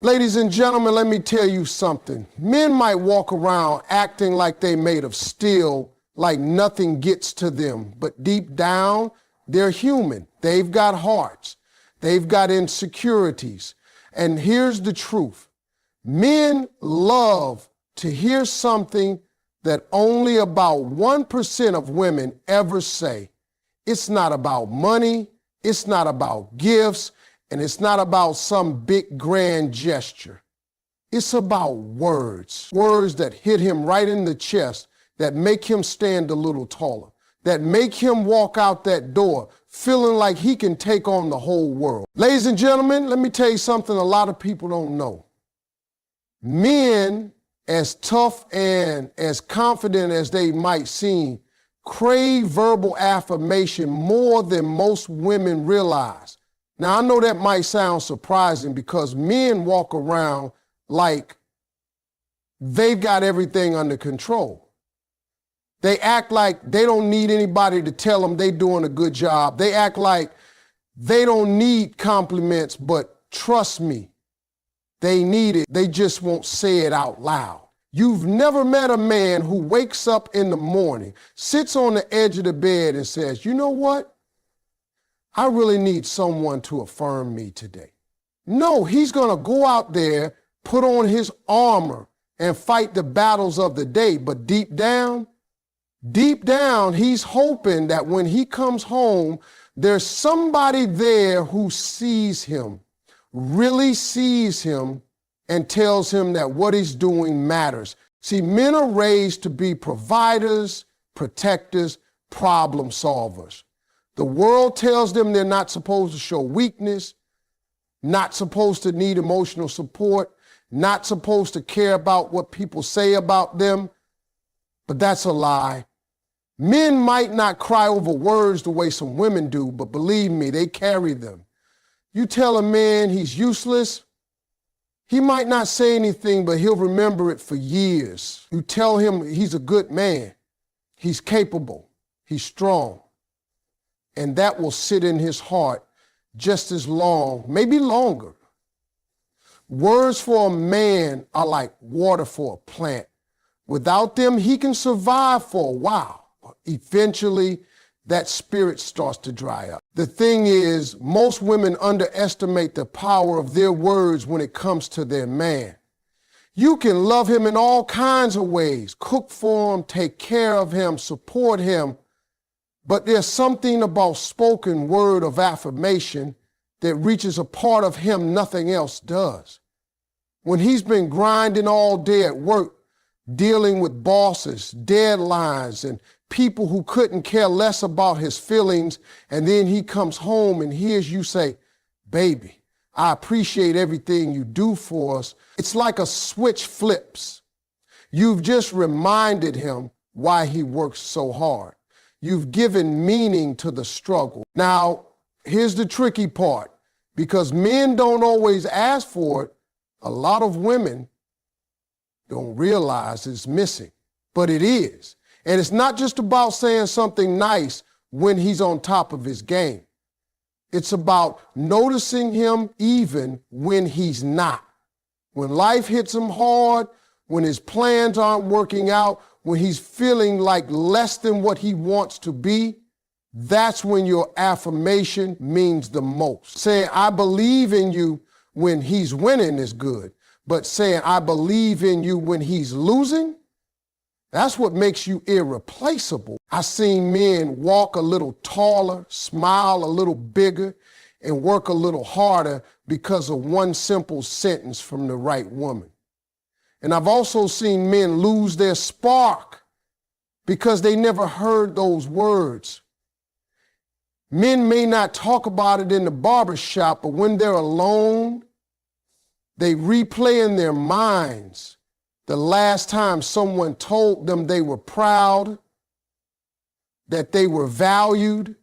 Ladies and gentlemen, let me tell you something. Men might walk around acting like they made of steel, like nothing gets to them. But deep down, they're human. They've got hearts. They've got insecurities. And here's the truth. Men love to hear something that only about 1% of women ever say. It's not about money. It's not about gifts. And it's not about some big grand gesture. It's about words. Words that hit him right in the chest, that make him stand a little taller, that make him walk out that door feeling like he can take on the whole world. Ladies and gentlemen, let me tell you something a lot of people don't know. Men, as tough and as confident as they might seem, crave verbal affirmation more than most women realize. Now, I know that might sound surprising because men walk around like they've got everything under control. They act like they don't need anybody to tell them they're doing a good job. They act like they don't need compliments, but trust me, they need it. They just won't say it out loud. You've never met a man who wakes up in the morning, sits on the edge of the bed and says, you know what? I really need someone to affirm me today. No, he's going to go out there, put on his armor, and fight the battles of the day. But deep down, he's hoping that when he comes home, there's somebody there who sees him, really sees him, and tells him that what he's doing matters. See, men are raised to be providers, protectors, problem solvers. The world tells them they're not supposed to show weakness, not supposed to need emotional support, not supposed to care about what people say about them. But that's a lie. Men might not cry over words the way some women do, but believe me, they carry them. You tell a man he's useless, he might not say anything, but he'll remember it for years. You tell him he's a good man, he's capable, he's strong. And that will sit in his heart just as long, maybe longer. Words for a man are like water for a plant. Without them, he can survive for a while. Eventually, that spirit starts to dry up. The thing is, most women underestimate the power of their words when it comes to their man. You can love him in all kinds of ways, cook for him, take care of him, support him. But there's something about spoken word of affirmation that reaches a part of him nothing else does. When he's been grinding all day at work, dealing with bosses, deadlines, and people who couldn't care less about his feelings, and then he comes home and hears you say, baby, I appreciate everything you do for us. It's like a switch flips. You've just reminded him why he works so hard. You've given meaning to the struggle. Now, here's the tricky part. Because men don't always ask for it, a lot of women don't realize it's missing. But it is. And it's not just about saying something nice when he's on top of his game. It's about noticing him even when he's not. When life hits him hard, when his plans aren't working out, when he's feeling like less than what he wants to be, that's when your affirmation means the most. Saying, I believe in you when he's winning is good, but saying, I believe in you when he's losing, that's what makes you irreplaceable. I've seen men walk a little taller, smile a little bigger, and work a little harder because of one simple sentence from the right woman. And I've also seen men lose their spark because they never heard those words. Men may not talk about it in the barbershop, but when they're alone, they replay in their minds the last time someone told them they were proud, that they were valued,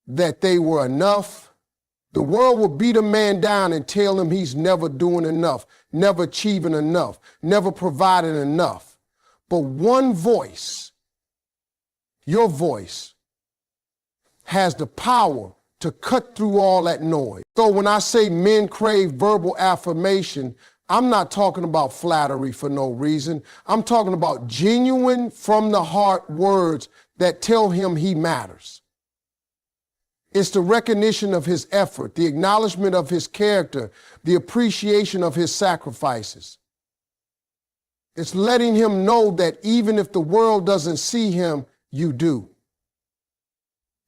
that they were enough. The world will beat a man down and tell him he's never doing enough, never achieving enough, never providing enough. But one voice, your voice, has the power to cut through all that noise. So when I say men crave verbal affirmation, I'm not talking about flattery for no reason. I'm talking about genuine, from the heart words that tell him he matters. It's the recognition of his effort, the acknowledgement of his character, the appreciation of his sacrifices. It's letting him know that even if the world doesn't see him, you do.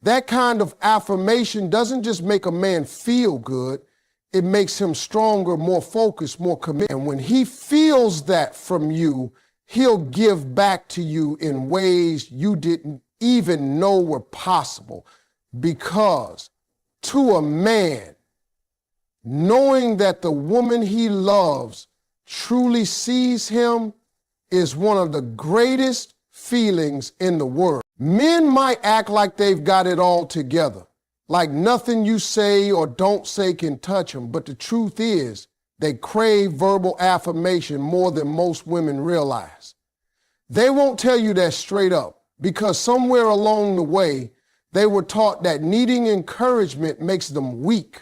That kind of affirmation doesn't just make a man feel good, it makes him stronger, more focused, more committed. And when he feels that from you, he'll give back to you in ways you didn't even know were possible. Because to a man, knowing that the woman he loves truly sees him is one of the greatest feelings in the world. Men might act like they've got it all together, like nothing you say or don't say can touch them, but the truth is they crave verbal affirmation more than most women realize. They won't tell you that straight up because somewhere along the way, they were taught that needing encouragement makes them weak.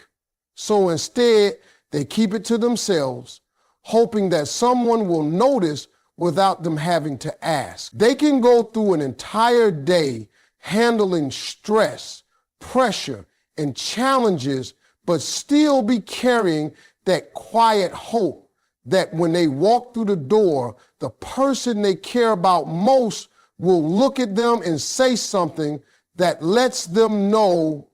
So instead, they keep it to themselves, hoping that someone will notice without them having to ask. They can go through an entire day handling stress, pressure, and challenges, but still be carrying that quiet hope that when they walk through the door, the person they care about most will look at them and say something that lets them know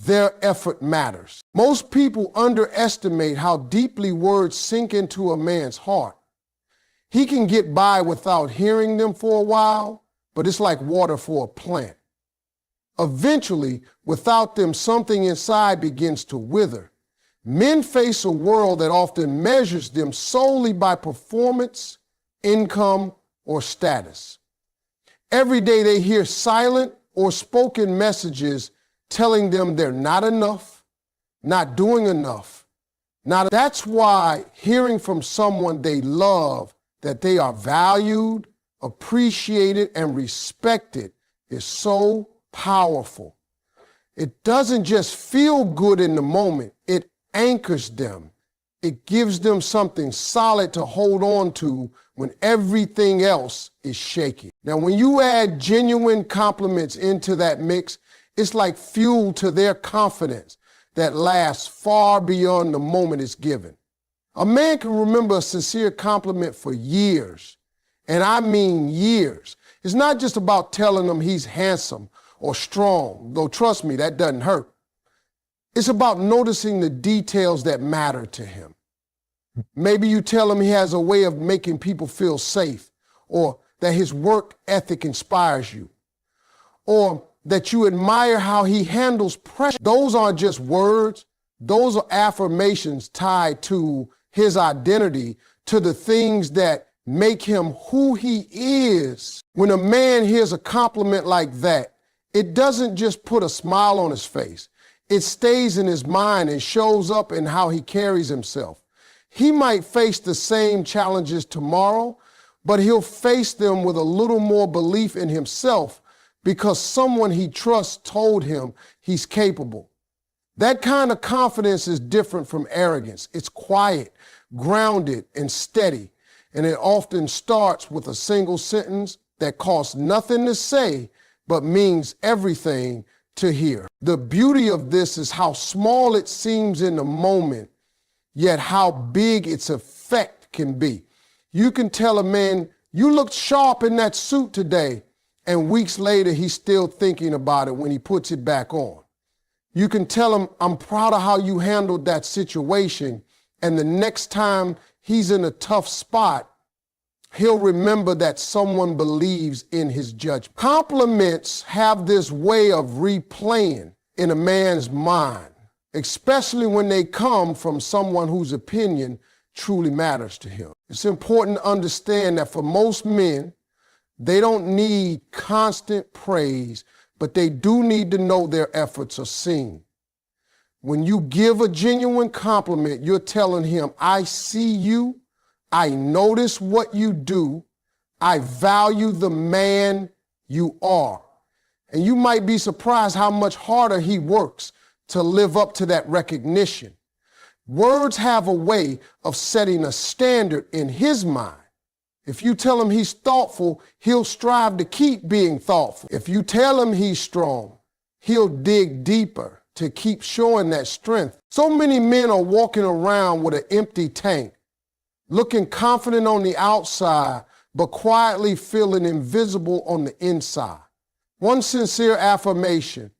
their effort matters. Most people underestimate how deeply words sink into a man's heart. He can get by without hearing them for a while, but it's like water for a plant. Eventually, without them, something inside begins to wither. Men face a world that often measures them solely by performance, income, or status. Every day they hear silent or spoken messages telling them they're not enough, not doing enough. That's why hearing from someone they love that they are valued, appreciated, and respected is so powerful. It doesn't just feel good in the moment, it anchors them. It gives them something solid to hold on to when everything else is shaky. Now, when you add genuine compliments into that mix, it's like fuel to their confidence that lasts far beyond the moment it's given. A man can remember a sincere compliment for years, and I mean years. It's not just about telling him he's handsome or strong, though trust me, that doesn't hurt. It's about noticing the details that matter to him. Maybe you tell him he has a way of making people feel safe, or that his work ethic inspires you, or that you admire how he handles pressure. Those aren't just words. Those are affirmations tied to his identity, to the things that make him who he is. When a man hears a compliment like that, it doesn't just put a smile on his face. It stays in his mind and shows up in how he carries himself. He might face the same challenges tomorrow, but he'll face them with a little more belief in himself because someone he trusts told him he's capable. That kind of confidence is different from arrogance. It's quiet, grounded, and steady, and it often starts with a single sentence that costs nothing to say but means everything to hear. The beauty of this is how small it seems in the moment, yet how big its effect can be. You can tell a man, "You looked sharp in that suit today," and weeks later he's still thinking about it when he puts it back on. You can tell him, "I'm proud of how you handled that situation," and the next time he's in a tough spot, he'll remember that someone believes in his judgment. Compliments have this way of replaying in a man's mind, especially when they come from someone whose opinion truly matters to him. It's important to understand that for most men, they don't need constant praise, but they do need to know their efforts are seen. When you give a genuine compliment, you're telling him, "I see you, I notice what you do, I value the man you are." And you might be surprised how much harder he works to live up to that recognition. Words have a way of setting a standard in his mind. If you tell him he's thoughtful, he'll strive to keep being thoughtful. If you tell him he's strong, he'll dig deeper to keep showing that strength. So many men are walking around with an empty tank, looking confident on the outside, but quietly feeling invisible on the inside. One sincere affirmation,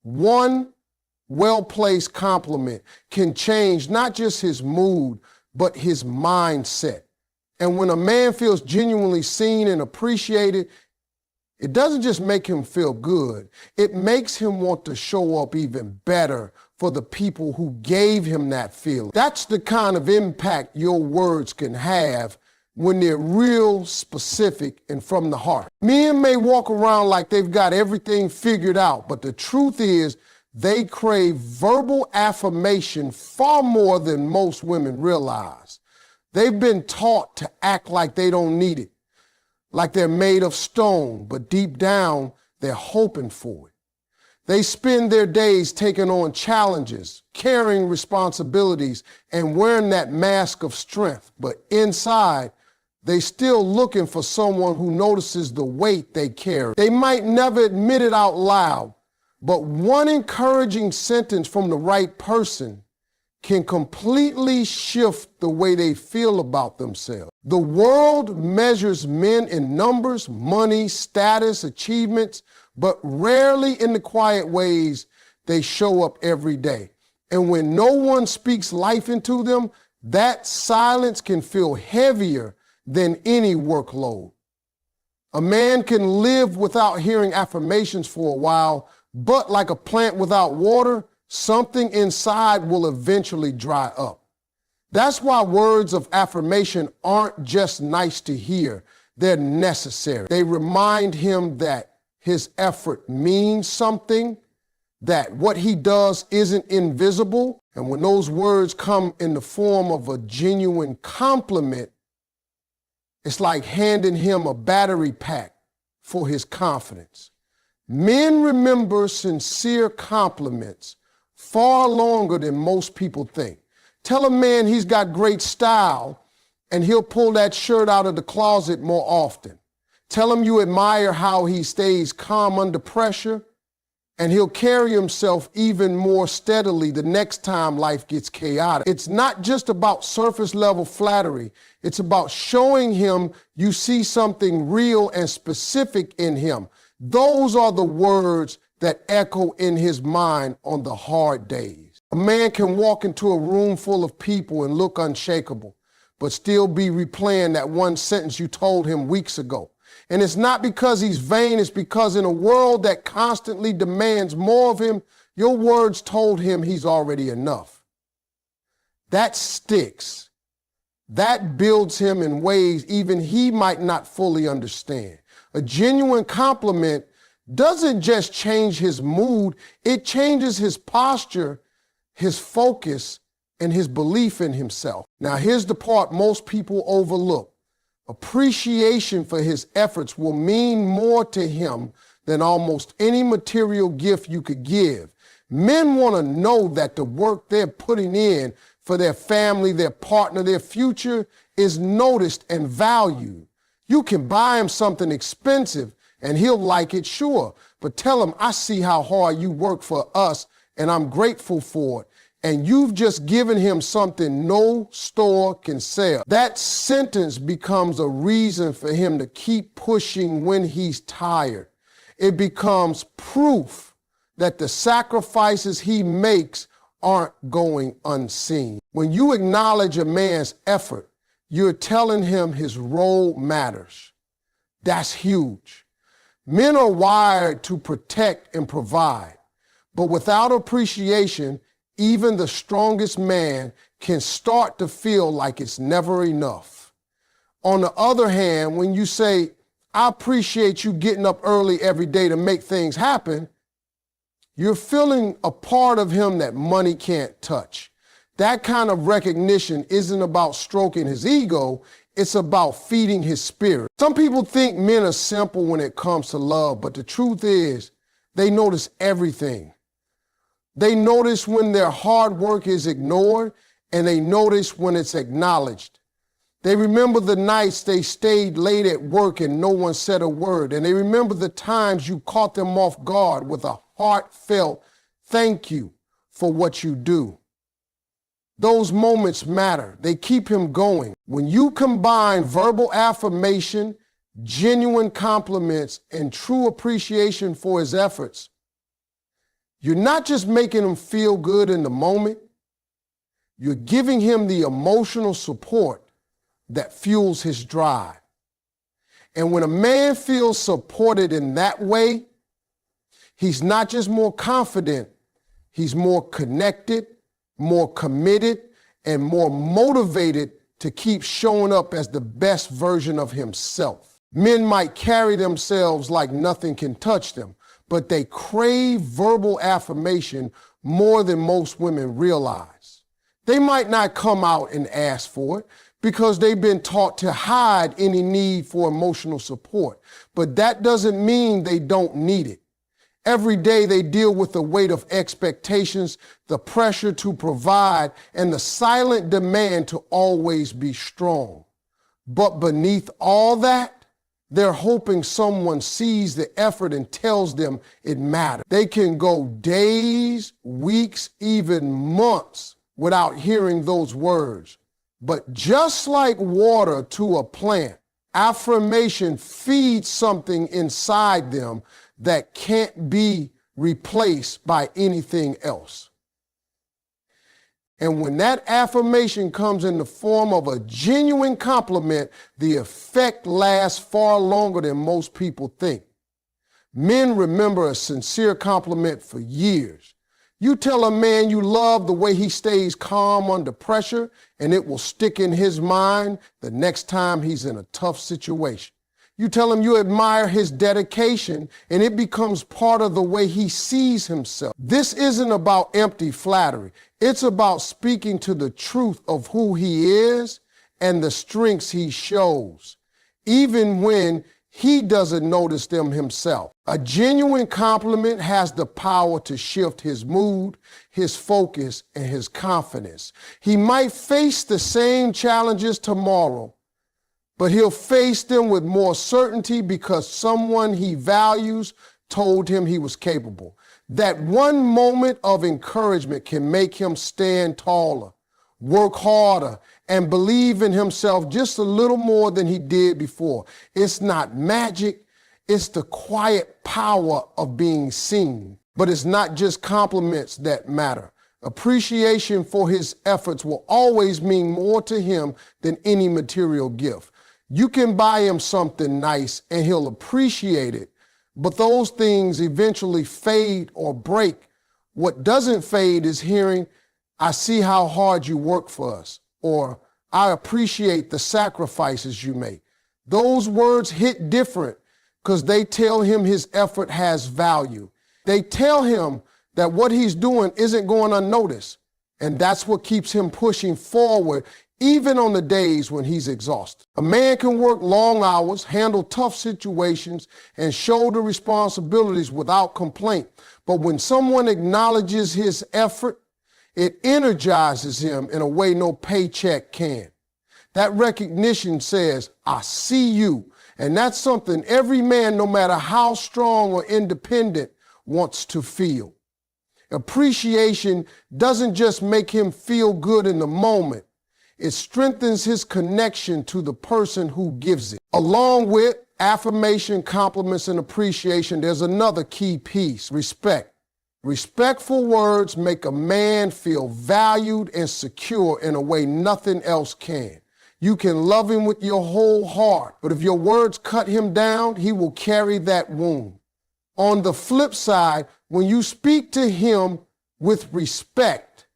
one well-placed compliment can change not just his mood, but his mindset. And when a man feels genuinely seen and appreciated, it doesn't just make him feel good, it makes him want to show up even better for the people who gave him that feeling. That's the kind of impact your words can have when they're real, specific, and from the heart. Men may walk around like they've got everything figured out, but the truth is they crave verbal affirmation far more than most women realize. They've been taught to act like they don't need it, like they're made of stone, but deep down, they're hoping for it. They spend their days taking on challenges, carrying responsibilities, and wearing that mask of strength. But inside, they still looking for someone who notices the weight they carry. They might never admit it out loud, but one encouraging sentence from the right person can completely shift the way they feel about themselves. The world measures men in numbers, money, status, achievements, but rarely in the quiet ways they show up every day. And when no one speaks life into them, that silence can feel heavier than any workload. A man can live without hearing affirmations for a while, but like a plant without water, something inside will eventually dry up. That's why words of affirmation aren't just nice to hear, they're necessary. They remind him that his effort means something, that what he does isn't invisible. And when those words come in the form of a genuine compliment, it's like handing him a battery pack for his confidence. Men remember sincere compliments far longer than most people think. Tell a man he's got great style, and he'll pull that shirt out of the closet more often. Tell him you admire how he stays calm under pressure, and he'll carry himself even more steadily the next time life gets chaotic. It's not just about surface level flattery. It's about showing him you see something real and specific in him. Those are the words that echo in his mind on the hard days. A man can walk into a room full of people and look unshakable, but still be replaying that one sentence you told him weeks ago. And it's not because he's vain, it's because in a world that constantly demands more of him, your words told him he's already enough. That sticks. That builds him in ways even he might not fully understand. A genuine compliment doesn't just change his mood, it changes his posture, his focus, and his belief in himself. Now, here's the part most people overlook. Appreciation for his efforts will mean more to him than almost any material gift you could give. Men want to know that the work they're putting in for their family, their partner, their future is noticed and valued. You can buy him something expensive and he'll like it, sure, but tell him, I see how hard you work for us and I'm grateful for it. And you've just given him something no store can sell. That sentence becomes a reason for him to keep pushing when he's tired. It becomes proof that the sacrifices he makes aren't going unseen. When you acknowledge a man's effort, you're telling him his role matters. That's huge. Men are wired to protect and provide, but without appreciation, even the strongest man can start to feel like it's never enough. On the other hand, when you say, I appreciate you getting up early every day to make things happen, you're feeling a part of him that money can't touch. That kind of recognition isn't about stroking his ego, it's about feeding his spirit. Some people think men are simple when it comes to love, but the truth is, they notice everything. They notice when their hard work is ignored, and they notice when it's acknowledged. They remember the nights they stayed late at work and no one said a word. And they remember the times you caught them off guard with a heartfelt thank you for what you do. Those moments matter. They keep him going. When you combine verbal affirmation, genuine compliments, and true appreciation for his efforts, you're not just making him feel good in the moment, you're giving him the emotional support that fuels his drive. And when a man feels supported in that way, he's not just more confident, he's more connected, more committed, and more motivated to keep showing up as the best version of himself. Men might carry themselves like nothing can touch them, but they crave verbal affirmation more than most women realize. They might not come out and ask for it because they've been taught to hide any need for emotional support, but that doesn't mean they don't need it. Every day they deal with the weight of expectations, the pressure to provide, and the silent demand to always be strong. But beneath all that, they're hoping someone sees the effort and tells them it matters. They can go days, weeks, even months without hearing those words. But just like water to a plant, affirmation feeds something inside them that can't be replaced by anything else. And when that affirmation comes in the form of a genuine compliment, the effect lasts far longer than most people think. Men remember a sincere compliment for years. You tell a man you love the way he stays calm under pressure, and it will stick in his mind the next time he's in a tough situation. You tell him you admire his dedication, and it becomes part of the way he sees himself. This isn't about empty flattery. It's about speaking to the truth of who he is and the strengths he shows, even when he doesn't notice them himself. A genuine compliment has the power to shift his mood, his focus, and his confidence. He might face the same challenges tomorrow, but he'll face them with more certainty because someone he values told him he was capable. That one moment of encouragement can make him stand taller, work harder, and believe in himself just a little more than he did before. It's not magic, it's the quiet power of being seen. But it's not just compliments that matter. Appreciation for his efforts will always mean more to him than any material gift. You can buy him something nice and he'll appreciate it, but those things eventually fade or break. What doesn't fade is hearing, "I see how hard you work for us," or "I appreciate the sacrifices you make." Those words hit different because they tell him his effort has value. They tell him that what he's doing isn't going unnoticed, and that's what keeps him pushing forward even on the days when he's exhausted. A man can work long hours, handle tough situations, and shoulder responsibilities without complaint. But when someone acknowledges his effort, it energizes him in a way no paycheck can. That recognition says, "I see you." And that's something every man, no matter how strong or independent, wants to feel. Appreciation doesn't just make him feel good in the moment. It strengthens his connection to the person who gives it. Along with affirmation, compliments, and appreciation, there's another key piece: respect. Respectful words make a man feel valued and secure in a way nothing else can. You can love him with your whole heart, but if your words cut him down, he will carry that wound. On the flip side, when you speak to him with respect,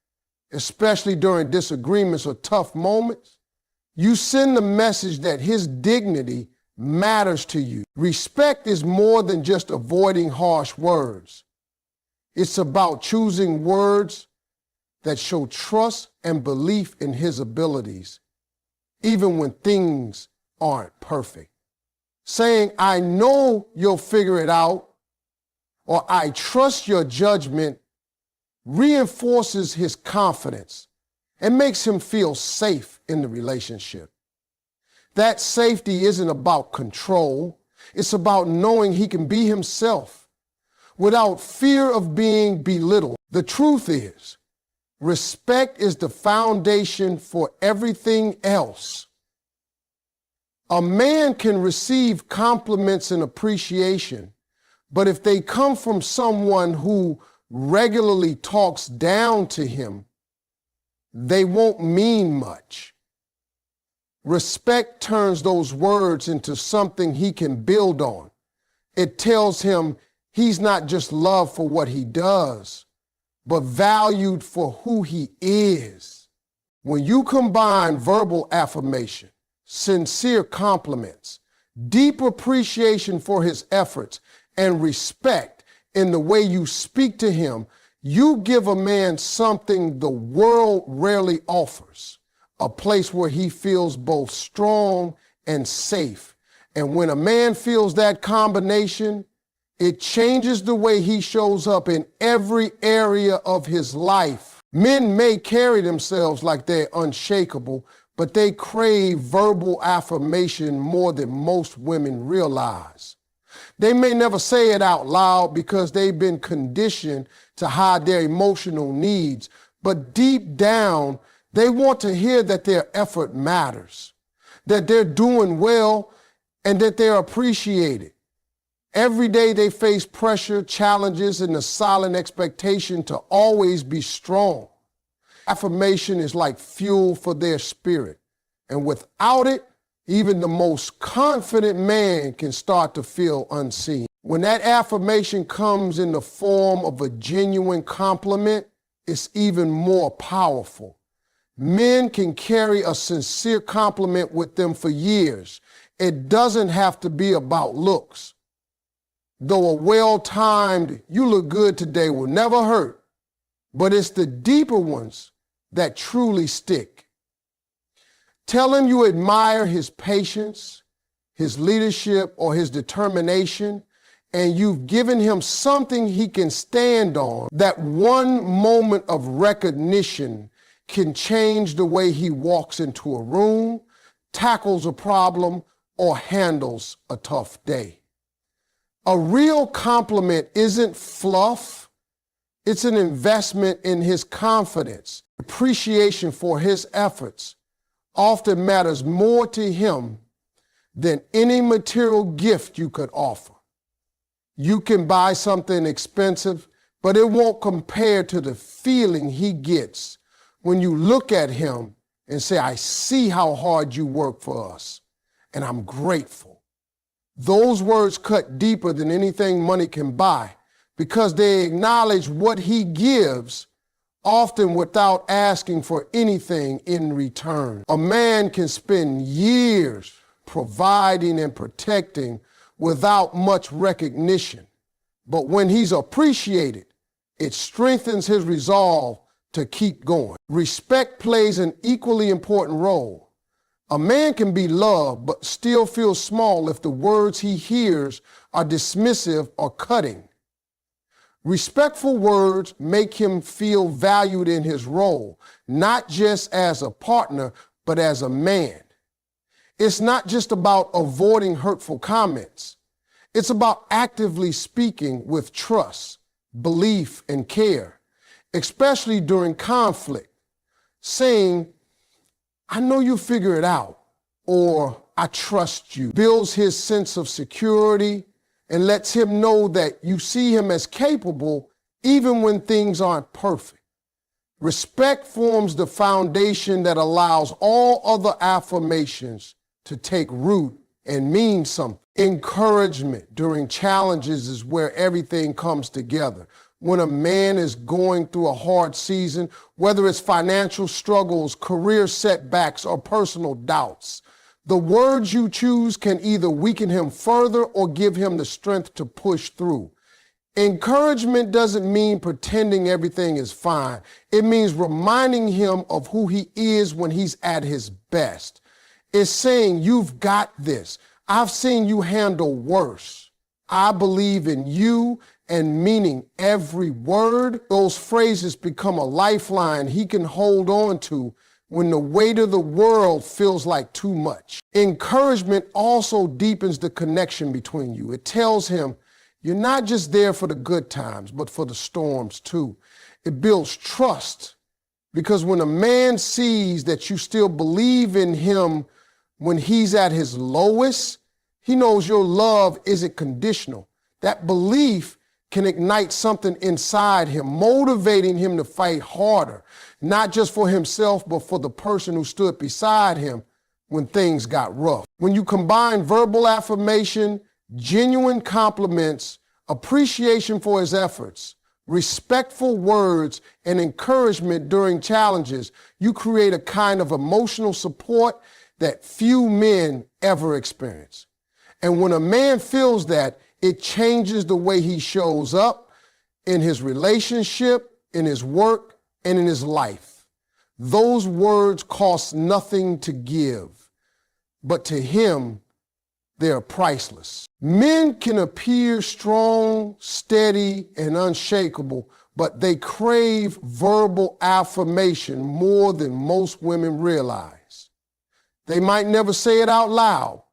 especially during disagreements or tough moments, you send the message that his dignity matters to you. Respect is more than just avoiding harsh words. It's about choosing words that show trust and belief in his abilities, even when things aren't perfect. Saying, "I know you'll figure it out," or "I trust your judgment," reinforces his confidence and makes him feel safe in the relationship. That safety isn't about control. It's about knowing he can be himself without fear of being belittled. The truth is, respect is the foundation for everything else. A man can receive compliments and appreciation, but if they come from someone who regularly talks down to him, they won't mean much. Respect turns those words into something he can build on. It tells him he's not just loved for what he does, but valued for who he is. When you combine verbal affirmation, sincere compliments, deep appreciation for his efforts, and respect in the way you speak to him, you give a man something the world rarely offers, a place where he feels both strong and safe. And when a man feels that combination, it changes the way he shows up in every area of his life. Men may carry themselves like they're unshakable, but they crave verbal affirmation more than most women realize. They may never say it out loud because they've been conditioned to hide their emotional needs, but deep down, they want to hear that their effort matters, that they're doing well, and that they're appreciated. Every day they face pressure, challenges, and the silent expectation to always be strong. Affirmation is like fuel for their spirit, and without it, even the most confident man can start to feel unseen. When that affirmation comes in the form of a genuine compliment, it's even more powerful. Men can carry a sincere compliment with them for years. It doesn't have to be about looks. Though a well-timed, "you look good today" will never hurt, but it's the deeper ones that truly stick. Tell him you admire his patience, his leadership, or his determination, and you've given him something he can stand on. That one moment of recognition can change the way he walks into a room, tackles a problem, or handles a tough day. A real compliment isn't fluff. It's an investment in his confidence. Appreciation for his efforts often matters more to him than any material gift you could offer. You can buy something expensive, but it won't compare to the feeling he gets when you look at him and say, "I see how hard you work for us, and I'm grateful." Those words cut deeper than anything money can buy because they acknowledge what he gives, often without asking for anything in return. A man can spend years providing and protecting without much recognition, but when he's appreciated, it strengthens his resolve to keep going. Respect plays an equally important role. A man can be loved but still feel small if the words he hears are dismissive or cutting. Respectful words make him feel valued in his role, not just as a partner, but as a man. It's not just about avoiding hurtful comments. It's about actively speaking with trust, belief, and care, especially during conflict, saying, "I know you figure it out," or "I trust you," builds his sense of security and lets him know that you see him as capable even when things aren't perfect. Respect forms the foundation that allows all other affirmations to take root and mean something. Encouragement during challenges is where everything comes together. When a man is going through a hard season, whether it's financial struggles, career setbacks, or personal doubts, the words you choose can either weaken him further or give him the strength to push through. Encouragement doesn't mean pretending everything is fine. It means reminding him of who he is when he's at his best. It's saying, "You've got this. I've seen you handle worse. I believe in you, and meaning every word. Those phrases become a lifeline he can hold on to when the weight of the world feels like too much. Encouragement also deepens the connection between you. It tells him you're not just there for the good times, but for the storms too. It builds trust, because when a man sees that you still believe in him when he's at his lowest, he knows your love isn't conditional. That belief can ignite something inside him, motivating him to fight harder, not just for himself, but for the person who stood beside him when things got rough. When you combine verbal affirmation, genuine compliments, appreciation for his efforts, respectful words, and encouragement during challenges, you create a kind of emotional support that few men ever experience. And when a man feels that, it changes the way he shows up in his relationship, in his work, and in his life. Those words cost nothing to give, but to him, they're priceless. Men can appear strong, steady, and unshakable, but they crave verbal affirmation more than most women realize. They might never say it out loud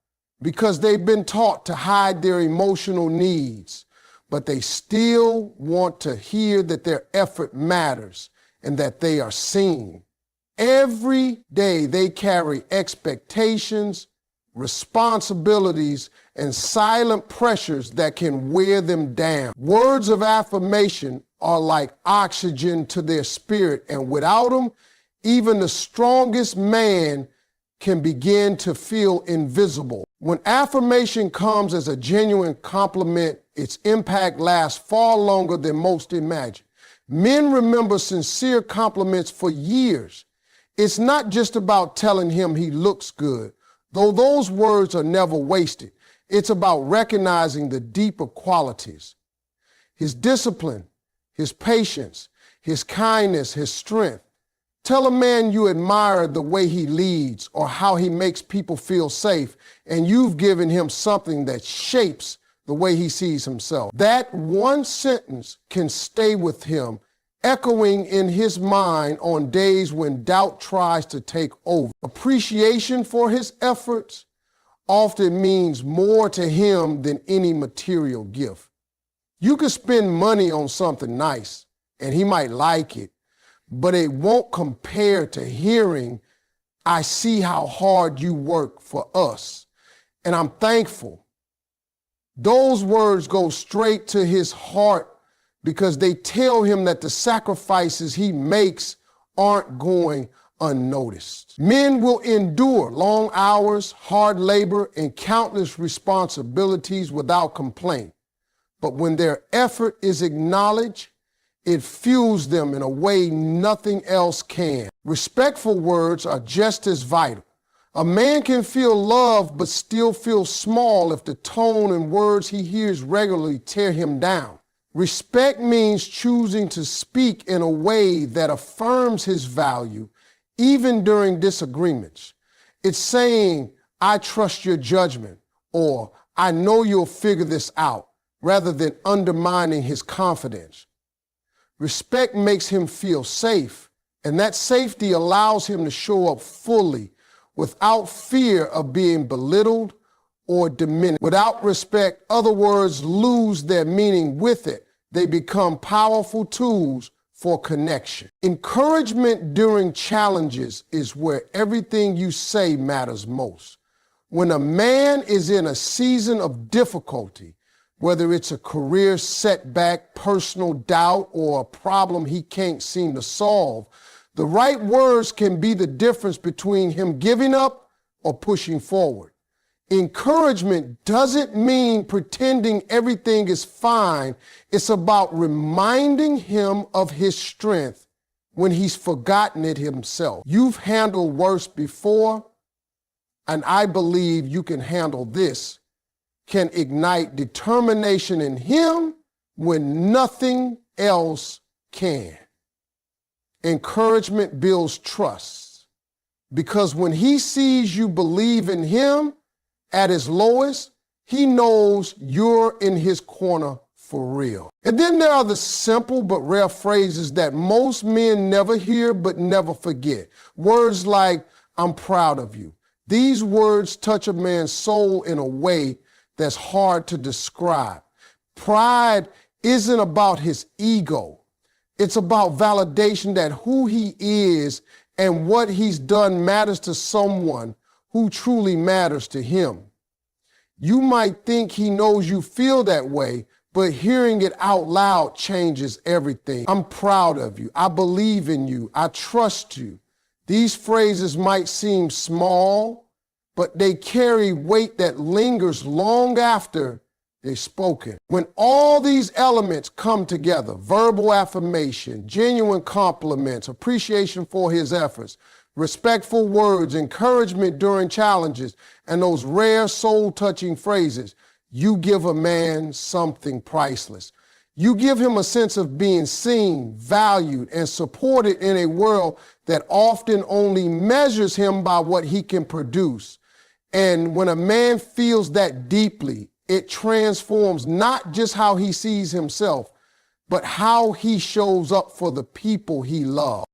because they've been taught to hide their emotional needs, but they still want to hear that their effort matters and that they are seen. Every day they carry expectations, responsibilities, and silent pressures that can wear them down. Words of affirmation are like oxygen to their spirit, and without them, even the strongest man can begin to feel invisible. When affirmation comes as a genuine compliment, its impact lasts far longer than most imagine. Men remember sincere compliments for years. It's not just about telling him he looks good, though those words are never wasted. It's about recognizing the deeper qualities: his discipline, his patience, his kindness, his strength. Tell a man you admire the way he leads or how he makes people feel safe, and you've given him something that shapes the way he sees himself. That one sentence can stay with him, echoing in his mind on days when doubt tries to take over. Appreciation for his efforts often means more to him than any material gift. You could spend money on something nice, and he might like it, but it won't compare to hearing, "I see how hard you work for us, and I'm thankful." Those words go straight to his heart because they tell him that the sacrifices he makes aren't going unnoticed. Men will endure long hours, hard labor, and countless responsibilities without complaint. But when their effort is acknowledged, it fuels them in a way nothing else can. Respectful words are just as vital. A man can feel loved but still feel small if the tone and words he hears regularly tear him down. Respect means choosing to speak in a way that affirms his value, even during disagreements. It's saying, "I trust your judgment," or "I know you'll figure this out," rather than undermining his confidence. Respect makes him feel safe, and that safety allows him to show up fully without fear of being belittled or diminished. Without respect, other words lose their meaning with it. They become powerful tools for connection. Encouragement during challenges is where everything you say matters most. When a man is in a season of difficulty, whether it's a career setback, personal doubt, or a problem he can't seem to solve, the right words can be the difference between him giving up or pushing forward. Encouragement doesn't mean pretending everything is fine. It's about reminding him of his strength when he's forgotten it himself. You've handled worse before, and I believe you can handle this. Can ignite determination in him when nothing else can. Encouragement builds trust, because when he sees you believe in him at his lowest, He knows you're in his corner for real. And then there are the simple but rare phrases that most men never hear but never forget. Words like, I'm proud of you. These words touch a man's soul in a way that's hard to describe. Pride isn't about his ego. It's about validation that who he is and what he's done matters to someone who truly matters to him. You might think he knows you feel that way, but hearing it out loud changes everything. I'm proud of you. I believe in you. I trust you. These phrases might seem small, but they carry weight that lingers long after they're spoken. When all these elements come together, verbal affirmation, genuine compliments, appreciation for his efforts, respectful words, encouragement during challenges, and those rare soul-touching phrases, you give a man something priceless. You give him a sense of being seen, valued, and supported in a world that often only measures him by what he can produce. And when a man feels that deeply, it transforms not just how he sees himself, but how he shows up for the people he loves.